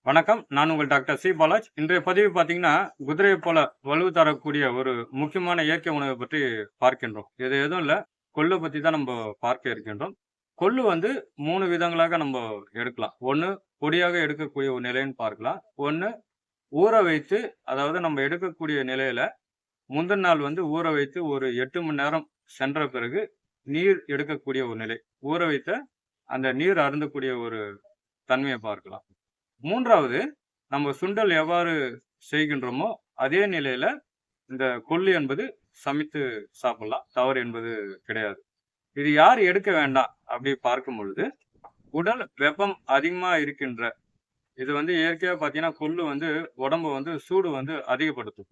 வணக்கம். நான் உங்கள் டாக்டர் சி. பாலாஜ். இன்றைய பதிவு பார்த்தீங்கன்னா, குதிரையைப் போல வலு தரக்கூடிய ஒரு முக்கியமான இயற்கை உணவைப் பற்றி பார்க்கின்றோம். இது எதுவும் இல்ல. கொள்ளு பத்தி தான் நம்ப பார்க்க இருக்கின்றோம். கொள்ளு வந்து 3 விதங்களாக நம்ப எடுக்கலாம். 1 பொடியாக எடுக்கக்கூடிய ஒரு நிலைன்னு பார்க்கலாம். 1 ஊற வைத்து, அதாவது நம்ம எடுக்கக்கூடிய நிலையில முந்தின நாள் வந்து ஊற வைத்து ஒரு 8 மணி நேரம் சென்ற பிறகு நீர் எடுக்கக்கூடிய ஒரு நிலை. ஊற வைத்த அந்த நீர் அருந்தக்கூடிய ஒரு தன்மைய பார்க்கலாம். 3வது நம்ம சுண்டல் எவ்வாறு செய்கின்றோமோ, அதே நிலையில இந்த கொள்ளு என்பது சமைத்து சாப்பிடலாம். தவறு என்பது கிடையாது. இது யார் எடுக்க வேண்டாம் அப்படி பார்க்கும் பொழுது, உடல் வெப்பம் அதிகமா இருக்கின்ற இது வந்து இயற்கையா பார்த்தீங்கன்னா, கொள்ளு வந்து உடம்ப வந்து சூடு வந்து அதிகப்படுத்தும்.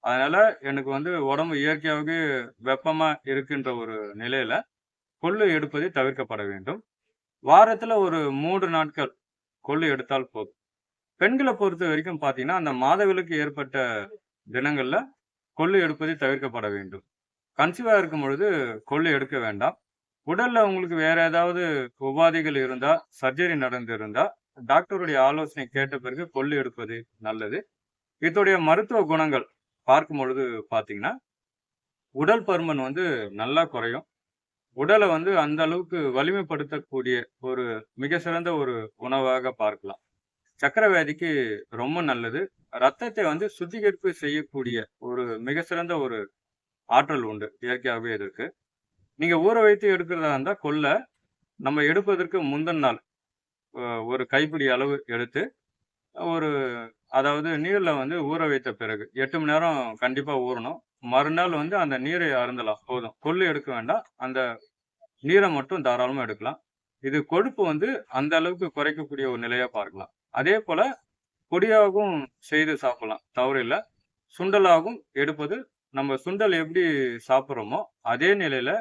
அதனால எனக்கு வந்து உடம்பு இயற்கையாவே வெப்பமா இருக்கின்ற ஒரு நிலையில, கொள்ளு எடுப்பதை தவிர்க்கப்பட வேண்டும். வாரத்துல ஒரு 3 நாட்கள் கொள்ளு எடுத்தால் போதும். பெண்கள பொறுத்தவரைக்கும் பார்த்தீங்கன்னா, அந்த மாதவிலக்கு ஏற்பட்ட தினங்கள்ல கொள்ளு எடுப்பதை தவிர்க்கப்பட வேண்டும். கன்சீவா இருக்கும் பொழுது கொள்ளு எடுக்க வேண்டாம். உடல்ல உங்களுக்கு வேற ஏதாவது உபாதைகள் இருந்தா, சர்ஜரி நடந்திருந்தா, டாக்டருடைய ஆலோசனை கேட்ட பிறகு கொள்ளு எடுப்பது நல்லது. இதோடைய மருத்துவ குணங்கள் பார்க்கும் பொழுது பார்த்தீங்கன்னா, உடல் பருமன் வந்து நல்லா குறையும். உடல வந்து அந்த அளவுக்கு வலிமைப்படுத்தக்கூடிய ஒரு மிக சிறந்த ஒரு உணவாக பார்க்கலாம். சர்க்கரை வியாதிக்கு ரொம்ப நல்லது. ரத்தத்தை வந்து சுத்திகரிப்பு செய்யக்கூடிய ஒரு மிக சிறந்த ஒரு ஆற்றல் உண்டு. இயற்கையாகவே இதற்கு. நீங்க ஊற வைத்து எடுக்கிறதா இருந்தா கொள்ள, நம்ம எடுப்பதற்கு முந்தின நாள் அ ஒரு கைப்பிடி அளவு எடுத்து, ஒரு அதாவது நீர்ல வந்து ஊற வைத்த பிறகு 8 மணி நேரம் கண்டிப்பா ஊறணும். மறுநாள் வந்து அந்த நீரை அருந்தலாம் போதும். கொள்ளு எடுக்க வேண்டாம். அந்த நீர மட்டும் தாராளமா எடுக்கலாம். இது கொழுப்பு வந்து அந்த அளவுக்கு குறைக்கக்கூடிய ஒரு நிலையா பார்க்கலாம். அதேபோல பொடியாகவும் செய்து சாப்பிடலாம். தவறு இல்ல. சுண்டலாகவும் எடுப்பது நம்ம சுண்டல் எப்படி சாப்பிடுறோமோ, அதே நிலையில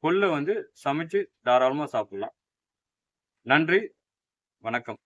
கொள்ள வந்து சமைச்சு தாராளமா சாப்பிடலாம். நன்றி. வணக்கம்.